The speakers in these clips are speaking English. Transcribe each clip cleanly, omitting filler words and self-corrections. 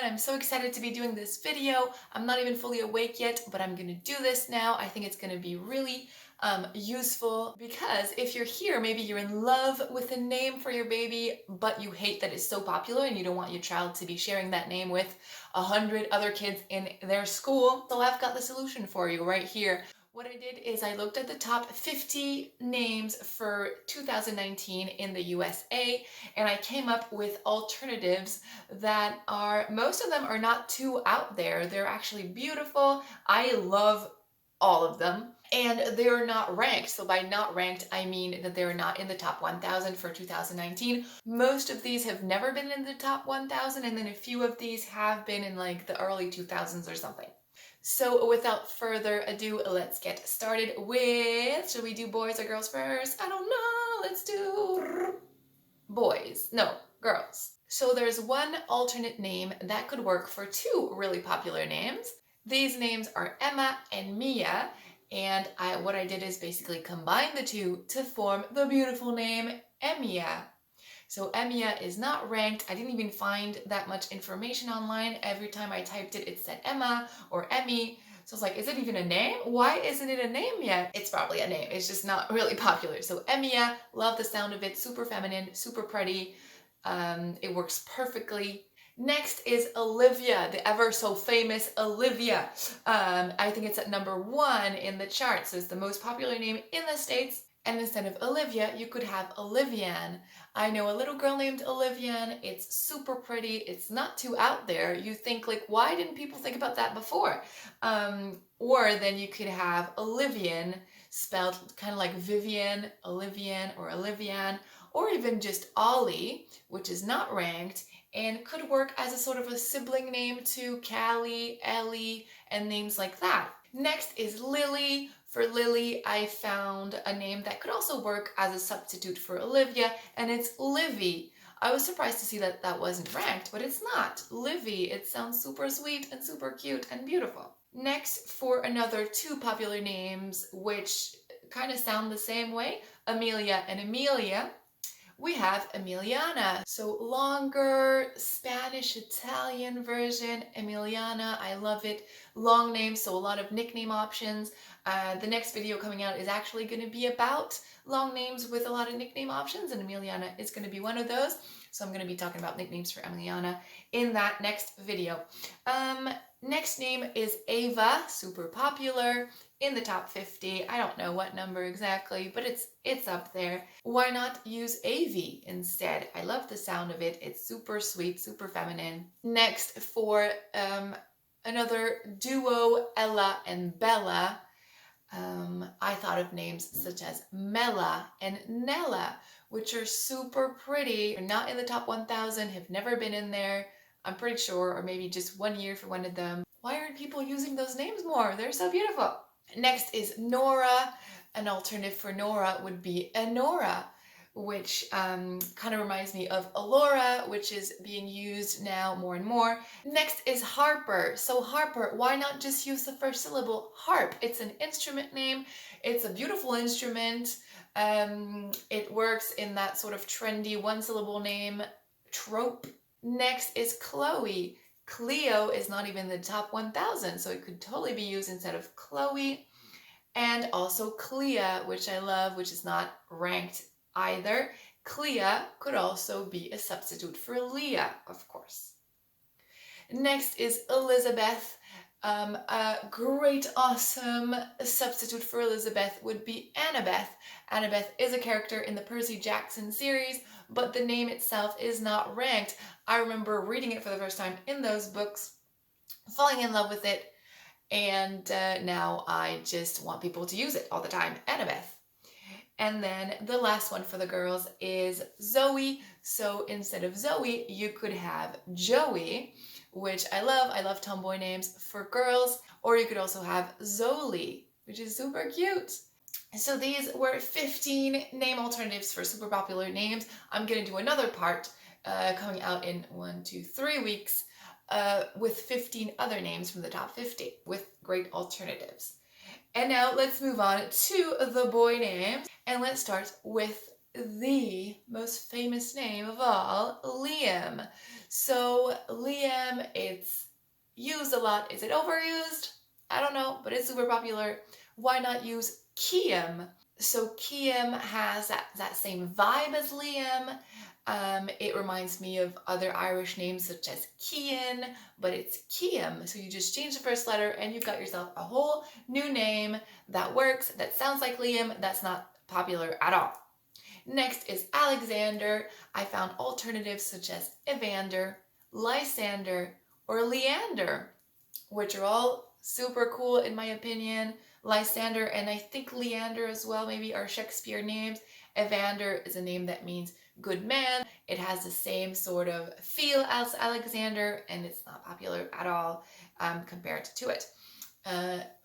I'm so excited to be doing this video. I'm not even fully awake yet, but I'm gonna do this now. I think it's gonna be really useful because if you're here, maybe you're in love with a name for your baby, but you hate that it's so popular and you don't want your child to be sharing that name with 100 other kids in their school. So I've got the solution for you right here. What I did is I looked at the top 50 names for 2019 in the USA, and I came up with alternatives that are, most of them are not too out there. They're actually beautiful. I love all of them, and they're not ranked. So by not ranked, I mean that they're not in the top 1,000 for 2019. Most of these have never been in the top 1,000, and then a few of these have been in like the early 2000s or something. So without further ado, let's get started with, should we do boys or girls first? I don't know, let's do boys. No, girls. So there's one alternate name that could work for two really popular names. These names are Emma and Mia, and what I did is basically combine the two to form the beautiful name Emia. So Emia is not ranked. I didn't even find that much information online. Every time I typed it, it said Emma or Emmy. So I was like, is it even a name? Why isn't it a name yet? It's probably a name. It's just not really popular. So Emia, love the sound of it. Super feminine, super pretty. It works perfectly. Next is Olivia, the ever so famous Olivia. I think it's at #1 in the charts. So it's the most popular name in the States. And instead of Olivia, you could have Olivian. I know a little girl named Olivian. It's super pretty. It's not too out there. You think like, why didn't people think about that before? Or then you could have Olivian, spelled kind of like Vivian, Olivian, or Olivian, or even just Ollie, which is not ranked and could work as a sort of a sibling name to Callie, Ellie, and names like that. Next is Lily. For Lily, I found a name that could also work as a substitute for Olivia, and it's Livy. I was surprised to see that that wasn't ranked, but it's not. Livy, it sounds super sweet and super cute and beautiful. Next, for another two popular names, which kind of sound the same way, Amelia and Emilia, we have Emiliana. So longer Spanish Italian version, Emiliana. I love it. Long name, so a lot of nickname options. The next video coming out is actually going to be about long names with a lot of nickname options, and Emiliana is going to be one of those. So I'm going to be talking about nicknames for Emiliana in that next video. Next name is Ava, super popular, in the top 50. I don't know what number exactly, but it's up there. Why not use Avi instead? I love the sound of it. It's super sweet, super feminine. Next, for another duo, Ella and Bella, I thought of names such as Mella and Nella, which are super pretty. They're not in the top 1,000, have never been in there, I'm pretty sure, or maybe just 1 year for one of them. Why aren't people using those names more? They're so beautiful. Next is Nora. An alternative for Nora would be Enora, which kind of reminds me of Alora, which is being used now more and more. Next is Harper. So Harper, why not just use the first syllable? Harp. It's an instrument name. It's a beautiful instrument. It works in that sort of trendy one-syllable name trope. Next is Chloe. Cleo is not even in the top 1,000, so it could totally be used instead of Chloe. And also Clea, which I love, which is not ranked either. Clea could also be a substitute for Leah, of course. Next is Elizabeth. A great, awesome substitute for Elizabeth would be Annabeth. Annabeth is a character in the Percy Jackson series, but the name itself is not ranked. I remember reading it for the first time in those books, falling in love with it, and now I just want people to use it all the time, Annabeth. And then the last one for the girls is Zoe. So instead of Zoe, you could have Joey, which I love. I love tomboy names for girls. Or you could also have Zoli, which is super cute. So these were 15 name alternatives for super popular names. I'm going to do another part coming out in 3 weeks with 15 other names from the top 50 with great alternatives. And now let's move on to the boy names, and let's start with the most famous name of all, Liam. So Liam, it's used a lot. Is it overused? I don't know, but it's super popular. Why not use Kiam? So Kiam has that same vibe as Liam. It reminds me of other Irish names such as Cian, but it's Kiam. So you just change the first letter and you've got yourself a whole new name that works, that sounds like Liam, that's not popular at all. Next is Alexander. I found alternatives such as Evander, Lysander, or Leander, which are all super cool in my opinion. Lysander and I think Leander as well maybe are Shakespeare names. Evander is a name that means good man. It has the same sort of feel as Alexander and it's not popular at all compared to it.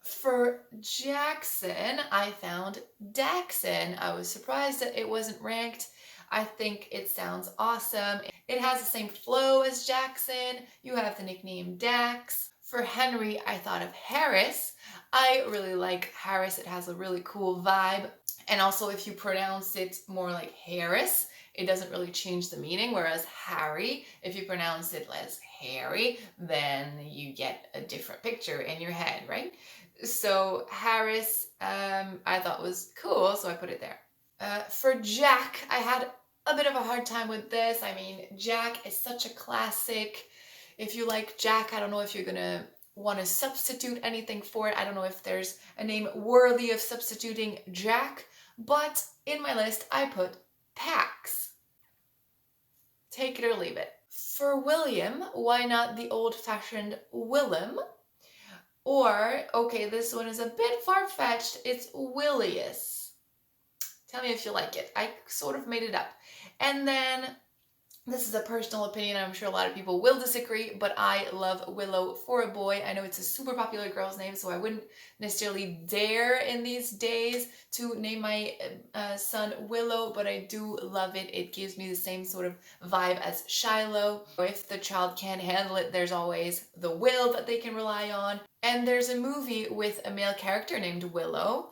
For Jackson, I found Daxon. I was surprised that it wasn't ranked. I think it sounds awesome. It has the same flow as Jackson. You have the nickname Dax. For Henry, I thought of Harris. I really like Harris. It has a really cool vibe. And also if you pronounce it more like Harris, it doesn't really change the meaning. Whereas Harry, if you pronounce it as Harry, then you get a different picture in your head, right? So Harris, I thought was cool, so I put it there. For Jack, I had a bit of a hard time with this. I mean, Jack is such a classic. If you like Jack, I don't know if you're gonna want to substitute anything for it. I don't know if there's a name worthy of substituting Jack, but in my list, I put Pax. Take it or leave it. For William, why not the old-fashioned Willem? Or, okay, this one is a bit far-fetched, it's Willius. Tell me if you like it. I sort of made it up. And then, this is a personal opinion, I'm sure a lot of people will disagree, but I love Willow for a boy. I know it's a super popular girl's name, so I wouldn't necessarily dare in these days to name my son Willow, but I do love it. It gives me the same sort of vibe as Shiloh. If the child can't handle it, there's always the Will that they can rely on. And there's a movie with a male character named Willow,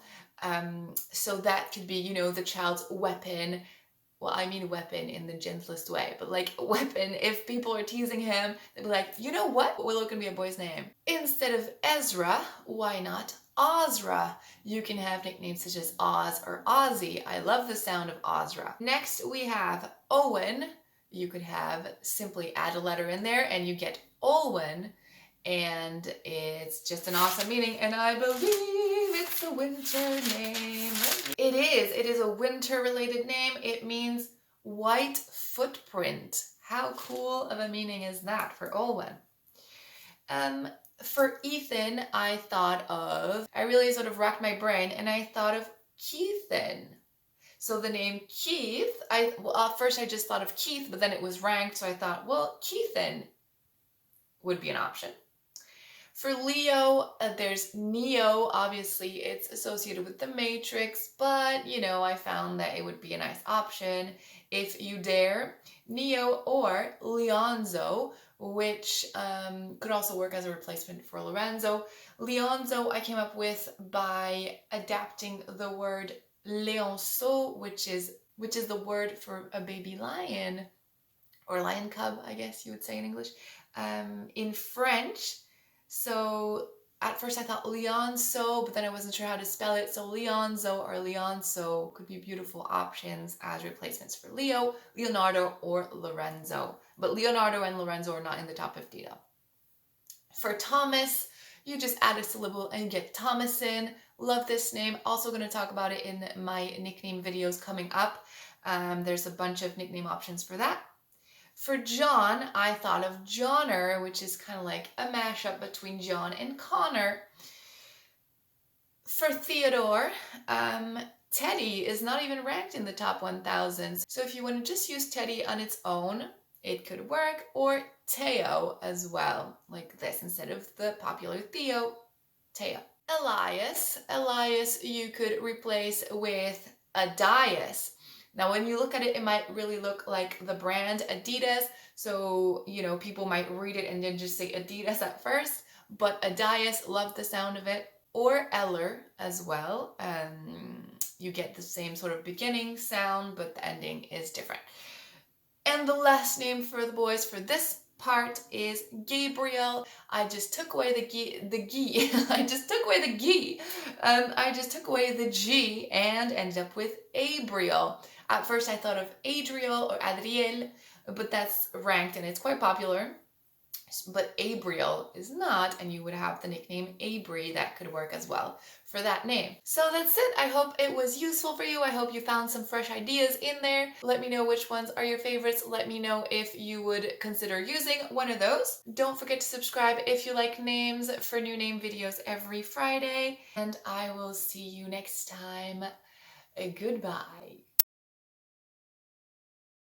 so that could be, you know, the child's weapon. Well, I mean weapon in the gentlest way, but like weapon, if people are teasing him, they'd be like, you know what? Willow can be a boy's name. Instead of Ezra, why not Ozra? You can have nicknames such as Oz or Ozzy. I love the sound of Ozra. Next, we have Owen. You could have simply add a letter in there and you get Olwen, and it's just an awesome meaning, and I believe it's a winter name. It is a winter related name. It means white footprint. How cool of a meaning is that for Olwen? For Ethan, I really sort of racked my brain and I thought of Keithan. So the name Keith, first I just thought of Keith, but then it was ranked, so I thought, well, Keithan would be an option. For Leo, there's Neo. Obviously, it's associated with the Matrix, but, you know, I found that it would be a nice option if you dare. Neo or Leonzo, which could also work as a replacement for Lorenzo. Leonzo I came up with by adapting the word Leonceau, which is the word for a baby lion, or lion cub, I guess you would say in English, in French. So at first I thought Leonceau, but then I wasn't sure how to spell it. So Leonzo or Leonceau could be beautiful options as replacements for Leo, Leonardo, or Lorenzo. But Leonardo and Lorenzo are not in the top 50 though. For Thomas, you just add a syllable and you get Thomason. Love this name. Also going to talk about it in my nickname videos coming up. There's a bunch of nickname options for that. For John, I thought of Johnner, which is kind of like a mashup between John and Connor. For Theodore, Teddy is not even ranked in the top 1,000. So if you want to just use Teddy on its own, it could work, or Theo as well, like this, instead of the popular Theo, Theo. Elias you could replace with Adias. Now, when you look at it, it might really look like the brand Adidas. So, you know, people might read it and then just say Adidas at first. But Adias, love the sound of it. Or Eller as well. you get the same sort of beginning sound, but the ending is different. And the last name for the boys for this part is Gabriel. I just took away I just took away the G. I just took away the G and ended up with Abriel. At first I thought of Adriel or Adriel, but that's ranked and it's quite popular. But Abriel is not, and you would have the nickname Abri that could work as well for that name. So that's it. I hope it was useful for you. I hope you found some fresh ideas in there. Let me know which ones are your favorites. Let me know if you would consider using one of those. Don't forget to subscribe if you like names for new name videos every Friday. And I will see you next time. Goodbye.